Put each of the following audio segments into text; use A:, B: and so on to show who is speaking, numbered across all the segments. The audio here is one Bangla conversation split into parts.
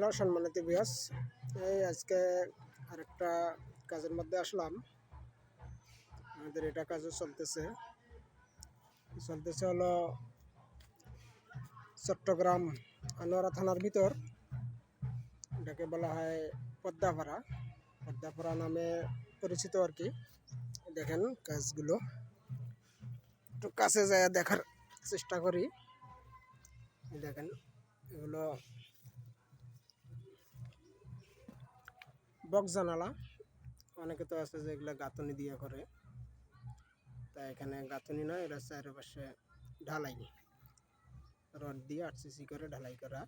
A: হ্যালো সম্মানিত ভিউয়ার্স, এই আজকে আরেকটা কাজের মধ্যে আসলাম। আমাদের এটা কাজও চলতেছে হলো চট্টগ্রাম আনোয়ারা থানার ভিতর। এটাকে বলা হয় পদ্মাপাড়া নামে পরিচিত আর কি। দেখেন কাজগুলো একটু কাছে যায় দেখার চেষ্টা করি। দেখেন এগুলো বক্স জানালা, অনেকে তো আছে যে এগুলো গাঁথনি দিয়ে করে, তাই এখানে গাঁথনি নয়, এটা চারপাশে ঢালাই রড দিয়ে আরসিসি করে ঢালাই করা।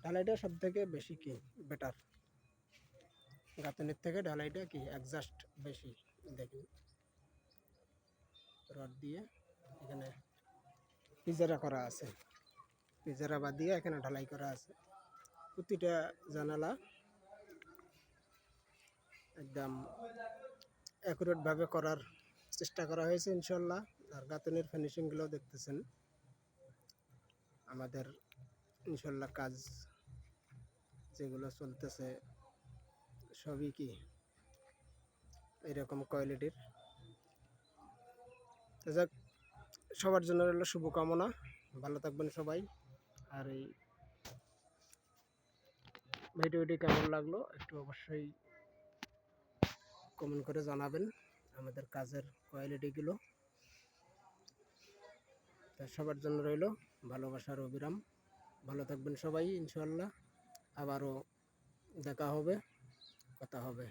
A: ঢালাইটা সব থেকে বেশি কি বেটার, গাঁথনির থেকে ঢালাইটা কি অ্যাডজাস্ট বেশি। দেখুন রড দিয়ে এখানে পিজারা করা আছে, পিজারা বাদ দিয়ে এখানে ঢালাই করা আছে। প্রতিটা জানালা একদম অ্যাকুরেটভাবে করার চেষ্টা করা হয়েছে ইনশাল্লাহ। আর গাঁথনির ফিনিশিংগুলো দেখতেছেন। আমাদের ইনশাল্লাহ কাজ যেগুলো চলতেছে সবই কি এরকম কোয়ালিটির। যাক, সবার জন্য রইল শুভকামনা, ভালো থাকবেন সবাই। আর এই ভিডিওটি কেমন লাগলো একটু অবশ্যই কমেন্ট করে জানাবেন আমাদের কাজের কোয়ালিটিগুলো। তা সবার জন্য রইল ভালোবাসার অবিরাম। ভালো থাকবেন সবাই, ইনশাল্লাহ আবারও দেখা হবে, কথা হবে।